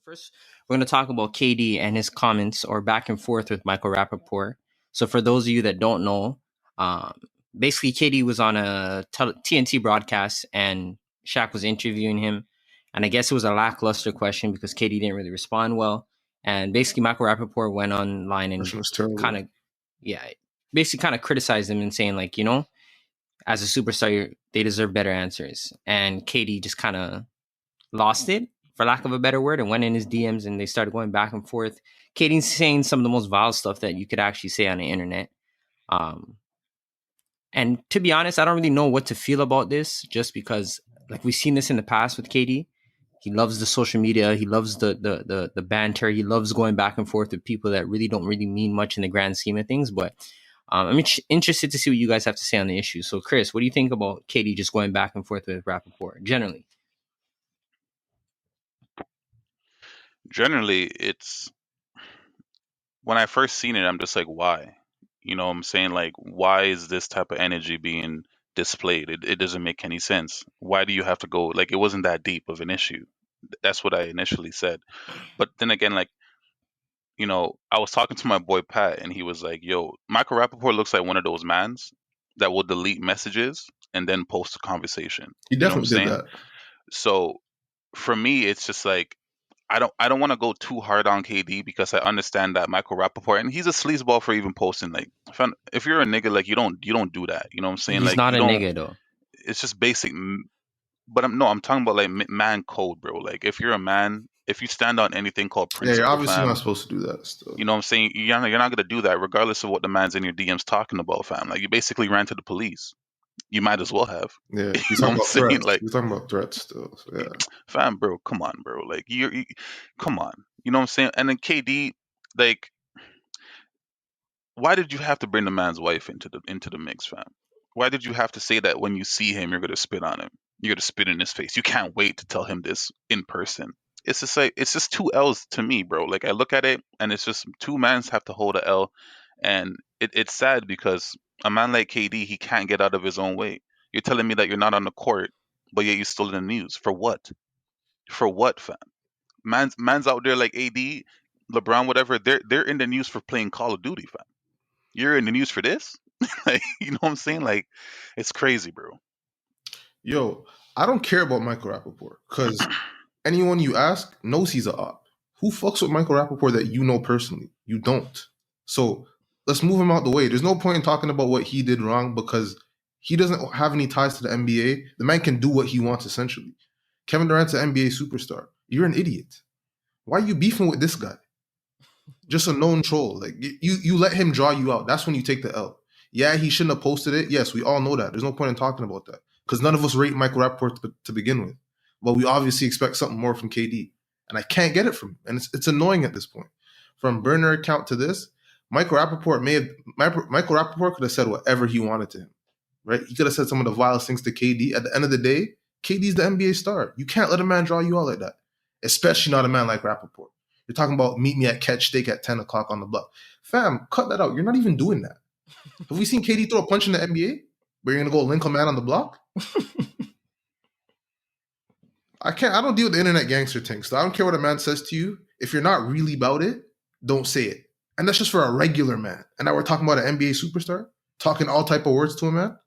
First, we're going to talk about KD and his comments or back and forth with Michael Rappaport. So, for those of you that don't know, um, basically, KD was on a TNT broadcast and Shaq was interviewing him. And I guess it was a lackluster question because KD didn't really respond well. And basically, Michael Rappaport went online and kind of, yeah, basically kind of criticized him and saying, like, as a superstar, they deserve better answers. And KD just kind of lost it, for lack of a better word, and went in his DMs and they started going back and forth. KD's saying some of the most vile stuff that you could actually say on the internet. And to be honest, I don't really know what to feel about this, just because like we've seen this in the past with KD. He loves the social media. He loves the banter. He loves going back and forth with people that really don't really mean much in the grand scheme of things. But I'm interested to see what you guys have to say on the issue. So, Chris, what do you think about KD just going back and forth with Rappaport generally? Generally, it's when I first seen it, I'm just like, why? You know what I'm saying? Like, why is this type of energy being displayed? It doesn't make any sense. Why do you have to go? Like, it wasn't that deep of an issue. That's what I initially said. But then again, like, I was talking to my boy Pat, and he was like, yo, Michael Rappaport looks like one of those mans that will delete messages and then post a conversation. He definitely did that. So for me, it's just like, I don't want to go too hard on KD because I understand that Michael Rappaport, and he's a sleazeball for even posting, like, if you're a nigga, like, you don't do that. You know what I'm saying? He's like, not a nigga though. It's just basic. But I'm talking about like man code, bro. Like, if you're a man, if you stand on anything called principle, you're obviously not supposed to do that still. You know what I'm saying? You're not gonna do that regardless of what the man's in your DMs talking about, fam. Like, you basically ran to the police. You might as well have. Yeah, he's talking about threats. Like, he's talking about threats still. So yeah, fam, bro, come on, bro. Like, come on. You know what I'm saying? And then KD, like, why did you have to bring the man's wife into the mix, fam? Why did you have to say that when you see him, you're gonna spit on him? You're gonna spit in his face. You can't wait to tell him this in person. It's just like, it's just two L's to me, bro. Like, I look at it and it's just two mans have to hold a L, and it's sad because a man like KD, he can't get out of his own way. You're telling me that you're not on the court, but yet you're still in the news for what? For what, fam? Man's out there like AD, LeBron, whatever. They're in the news for playing Call of Duty, fam. You're in the news for this? Like, you know what I'm saying? Like, it's crazy, bro. Yo, I don't care about Michael Rappaport because anyone you ask knows he's a op. Who fucks with Michael Rappaport that you know personally? You don't. So let's move him out the way. There's no point in talking about what he did wrong because he doesn't have any ties to the NBA. The man can do what he wants, essentially. Kevin Durant's an NBA superstar. You're an idiot. Why are you beefing with this guy? Just a known troll. Like, you let him draw you out. That's when you take the L. Yeah, he shouldn't have posted it. Yes, we all know that. There's no point in talking about that because none of us rate Michael Rappaport to begin with. But we obviously expect something more from KD. And I can't get it from him. And it's annoying at this point. From burner account to this, Michael Rappaport could have said whatever he wanted to him. Right? He could have said some of the vilest things to KD. At the end of the day, KD's the NBA star. You can't let a man draw you out like that. Especially not a man like Rappaport. You're talking about meet me at Catch Steak at 10 o'clock on the block. Fam, cut that out. You're not even doing that. Have we seen KD throw a punch in the NBA? Where you're going to go link a man on the block? I don't deal with the internet gangster thing. So I don't care what a man says to you. If you're not really about it, don't say it. And that's just for a regular man. And now we're talking about an NBA superstar? Talking all type of words to a man?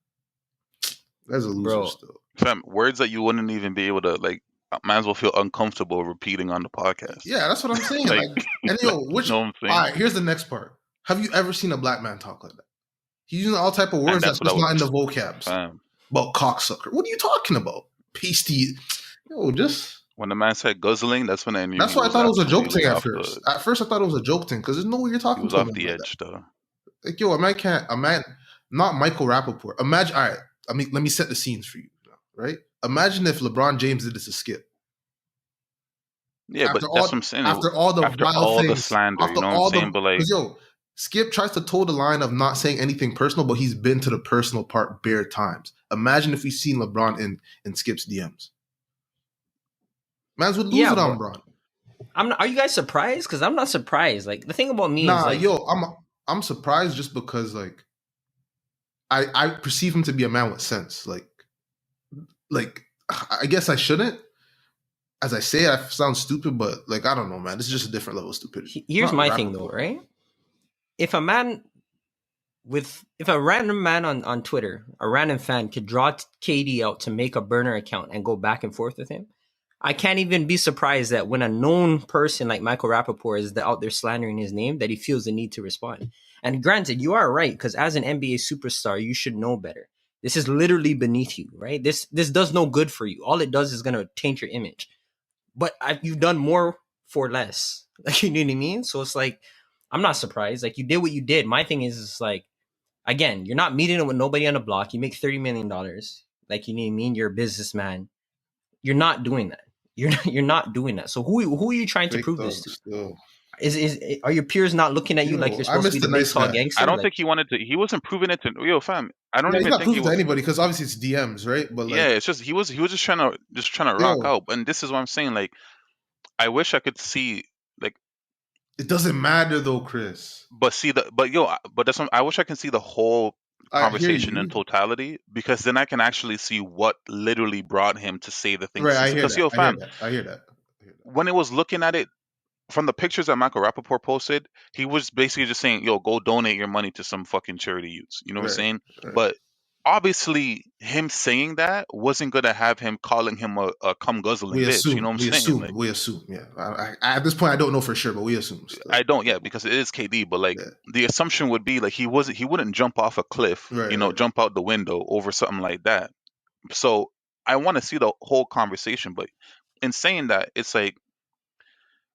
That's a loser still. Fam, words that you wouldn't even be able to, like, might as well feel uncomfortable repeating on the podcast. Yeah, that's what I'm saying. And yo, all right, here's the next part. Have you ever seen a black man talk like that? He's using all type of words that's just not in the vocabs. About cocksucker. What are you talking about? Pasty. Yo, just... When the man said guzzling, that's when I knew. That's why I thought it was a joke thing at first. At first, I thought it was a joke thing because there's no way you're talking to him. He was off the edge, though. Like, yo, a man, not Michael Rappaport. Imagine, all right, let me set the scenes for you, right? Imagine if LeBron James did this to Skip. Yeah, but that's what I'm saying. After all the slander, you know what I'm saying? But like, yo, Skip tries to toe the line of not saying anything personal, but he's been to the personal part bare times. Imagine if we seen LeBron in Skip's DMs. Mans would lose it on LeBron. Are you guys surprised? Because I'm not surprised. Like, the thing about me is like, I'm surprised just because like I perceive him to be a man with sense. Like I guess I shouldn't. as I say it, I sound stupid, but like I don't know, man. This is just a different level of stupidity. Here's Not my thing though, Rappaport. right? If a random man on Twitter, a random fan could draw KD out to make a burner account and go back and forth with him, I can't even be surprised that when a known person like Michael Rappaport is out there slandering his name, that he feels the need to respond. And granted, you are right, because as an NBA superstar, you should know better. This is literally beneath you, right? This does no good for you. All it does is going to taint your image. But you've done more for less. Like, you know what I mean? So it's like, I'm not surprised. Like, you did what you did. My thing is like, again, you're not meeting with nobody on the block. You make $30 million. Like, you know what I mean? You're a businessman. You're not doing that. You're not doing that. So who are you trying to Fake prove this thugs to? still. Are your peers not looking at you like Yo, you're I supposed to be missed the the big nice tall guy. gangster? I don't Like, think he wanted to. He wasn't proving it to fam. I don't Yeah, he's even not think he proving to was. anybody because obviously it's DMs, right? But Yeah, like, it's just he was just trying to rock yo, out. And this is what I'm saying. Like, I wish I could see like, it doesn't matter though, Chris. but that's I wish I can see the whole I hear conversation in you. totality, because then I can actually see what literally brought him to say the things Right, he I said. hear Because that. I hear fam, that. I hear that. I hear that. when it was looking at it from the pictures that Michael Rappaport posted, he was basically just saying, "Yo, go donate your money to some fucking charity youths." You know what I'm Right, saying? right. But obviously, him saying that wasn't gonna have him calling him a cum guzzling We bitch. You know assume. what I'm We saying? assume. Like, We assume. Yeah. At this point, I don't know for sure, but we assume still. I don't, yeah, because it is KD. But like, Yeah. the assumption would be like he wouldn't jump off a cliff, Right, right. jump out the window over something like that. So I want to see the whole conversation. But in saying that, it's like,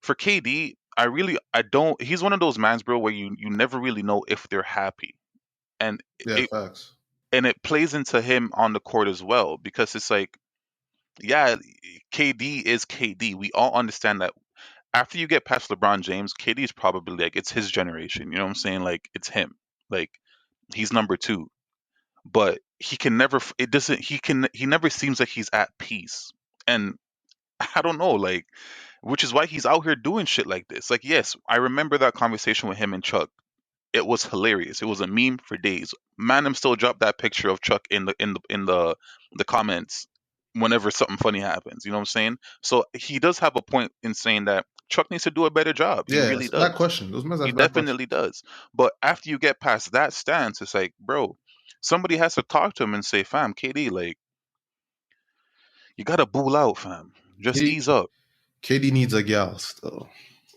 for KD, I don't. He's one of those mans, bro, where you never really know if they're happy, and Yeah, it facts. and it plays into him on the court as well, because it's like, yeah, KD is KD. We all understand that. After you get past LeBron James, KD is probably like, it's his generation. You know what I'm saying? Like, it's him. Like, he's number two, but he can never. It doesn't. He never seems like he's at peace, and I don't know, like, which is why he's out here doing shit like this. Like, yes, I remember that conversation with him and Chuck. It was hilarious. It was a meme for days. Manham still dropped that picture of Chuck in the comments whenever something funny happens. You know what I'm saying? So he does have a point in saying that Chuck needs to do a better job. He Yeah, really it's a bad does. question. Those men He have bad questions. definitely does. But after you get past that stance, it's like, bro, somebody has to talk to him and say, fam, KD, like, you gotta bull out, fam. Just KD, ease up. KD needs a gal still.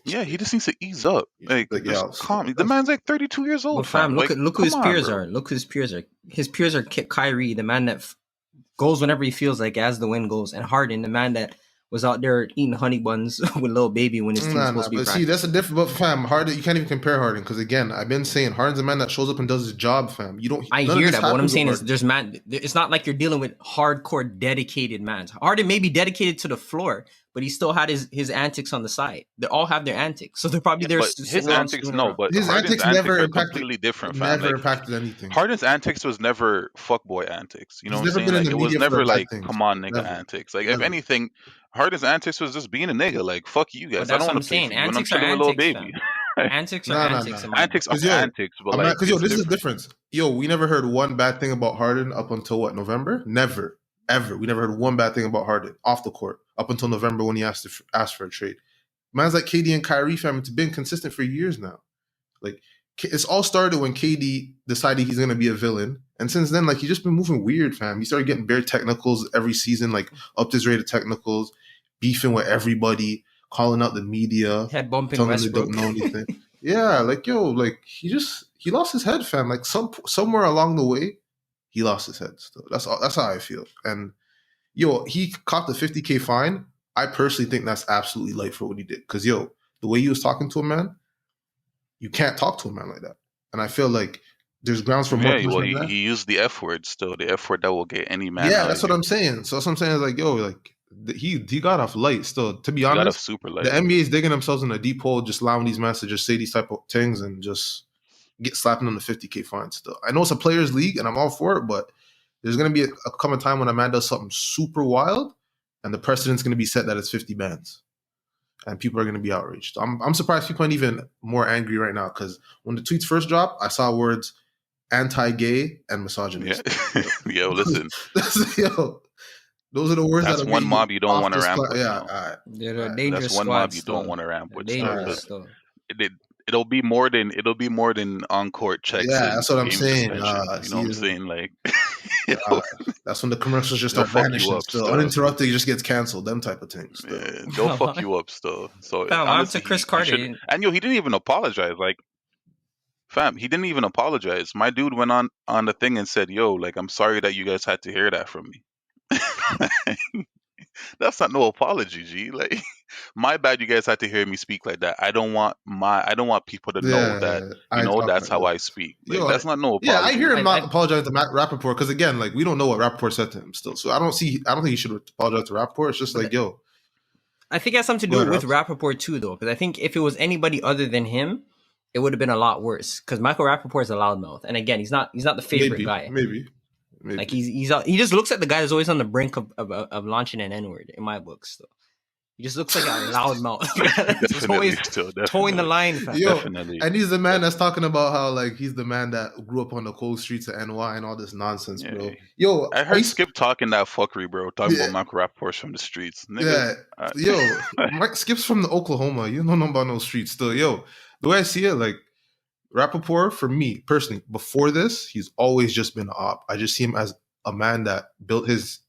Yeah, he just needs to ease up. He needs Like, a just gal still. calm. The That's man's like 32 years but old, fam, fam. Like, look who come his on, peers bro. are. Look who his peers are. His peers are Kyrie, the man that goes whenever he feels like as the wind goes, and Harden, the man that was out there eating honey buns with little baby when his team's nah, supposed nah. to be But see, that's a practicing. different. But fam, Harden, you can't even compare Harden because again, I've been saying Harden's a man that shows up and does his job, fam. You don't. I None of hear this that, but what I'm happens with saying is Harden. there's man. It's not like you're dealing with hardcore dedicated man. Harden may be dedicated to the floor, but he still had his antics on the side. They all have their antics, so they're probably Yeah, there but his sitting around antics, screwing no, around. but His Harden's antics antics never are impacted. completely different, fam. Never Like, impacted anything. Harden's antics was never fuckboy antics. You know He's what I'm never saying? been in Like, the it was media for a never bad like, thing. come on, nigga, Never, antics. Like, if never. anything, Harden's antics was just being a nigga. Like, fuck you But guys. I that's don't what want I'm to play saying. for you, and I'm Antics are chilling with little antics, baby. fam. Antics are Nah, nah, antics, nah. in my Antics are Because opinion. yo, antics, but like, because yo, it's this is the different. difference. Yo, we never heard one bad thing about Harden up until what, November? Never, ever. We never heard one bad thing about Harden off the court up until November when he asked for a trade. Man's like KD and Kyrie, fam. It's been consistent for years now. Like, it's all started when KD decided he's gonna be a villain, and since then, like, he's just been moving weird, fam. He started getting bare technicals every season, like upped his rate of technicals, beefing with everybody, calling out the media, Head bumping telling them they don't Westbrook. know anything. Yeah, like, yo, like, he lost his head, fam. Like, somewhere along the way, he lost his head. Still, that's how I feel. And yo, he caught the 50K fine. I personally think that's absolutely light for what he did. Because yo, the way he was talking to a man, you can't talk to a man like that. And I feel like there's grounds for more Yeah, well, punishment than that. he used the F word still, the F word that will get any man Yeah, out of that's what here. I'm saying. So that's what I'm saying is like, yo, like, he got off light still. To be He got off honest, super the light. NBA is digging themselves in a deep hole, just allowing these men to just say these type of things and just get slapping on the 50K fine still. I know it's a players' league and I'm all for it, but there's gonna be a coming time when a man does something super wild and the precedent's gonna be set that it's 50 bands. And people are gonna be outraged. I'm surprised people aren't even more angry right now because when the tweets first dropped, I saw words anti-gay and Yeah. misogynist. Yo, listen. Yo, Those are the words That's that are one getting you mob you don't off want to this ramp class. with. Yeah, No, all right. They're a All right. dangerous that's one squad mob you still. don't want to ramp They're with still, dangerous Alright. because still. it'll be more than on court checks Yeah, and that's what I'm game saying. suspension. You know what See, I'm saying? Like, uh, that's when the commercials just they'll start fuck you vanishing. up Still, still. uninterrupted, just gets canceled. Them type of things. Still, Yeah, they'll fuck you up still. So Fam, I'm to honestly, Chris he should. Carter. And he didn't even apologize. Like, fam, he didn't even apologize. My dude went on the thing and said, "Yo, like, I'm sorry that you guys had to hear that from me." That's not no apology, G. Like, my bad, you guys had to hear me speak like that. I don't want people to know that, yeah, I talk that's like how that. I speak. Like, Yo, that's not no yeah, I apology. hear him not I apologize to Matt Rappaport because again, like we don't know what Rappaport said to him still. So I don't think he should apologize to Rappaport. It's just but like, yo, I think it has something to go do ahead, with Raps. Rappaport too, though, because I think if it was anybody other than him, it would have been a lot worse. Because Michael Rappaport is a loudmouth, and again, he's not the favorite guy. Maybe. Like he just looks at the guy that's always on the brink of launching an N-word in my books. Though he just looks like a loudmouth. Just always towing the line, fam. Yo, Definitely. and he's the man that's talking about how like he's the man that grew up on the cold streets of NY and all this nonsense, bro. Yeah. Yo, I heard Skip talking that fuckery, bro. Talking yeah, about Michael Rappaport from the streets, nigga. yeah. Yo, Mike Skip's from the Oklahoma. You don't know about no streets still. Yo, the way I see it, like Rappaport, for me personally, before this, he's always just been an op. I just see him as a man that built his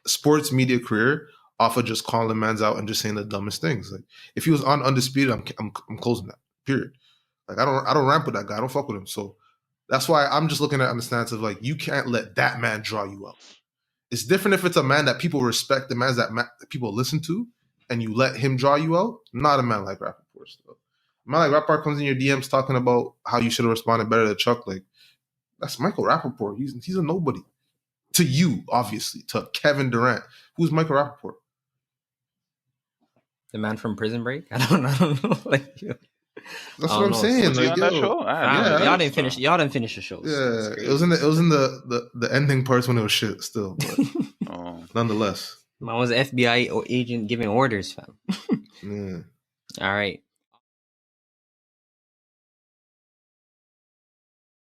sports media career off of just calling mans out and just saying the dumbest things. Like if he was on Undisputed, I'm closing that. Period. Like I don't ramp with that guy. I don't fuck with him. So that's why I'm just looking at it on the stance of like you can't let that man draw you out. It's different if it's a man that people respect, the man that people listen to, and you let him draw you out. Not a man like Rappaport. Still. A man like Rappaport comes in your DMs talking about how you should have responded better to Chuck. Like that's Michael Rappaport. He's a nobody. To you, obviously. To Kevin Durant. Who's Michael Rappaport? The man from Prison Break. I don't know. Like, That's what I'm saying. Was he Like, on that show? y'all didn't finish. Y'all didn't finish the show. Yeah, it was in the ending parts when it was shit still, but nonetheless. I was an FBI agent giving orders, fam. Yeah. All right.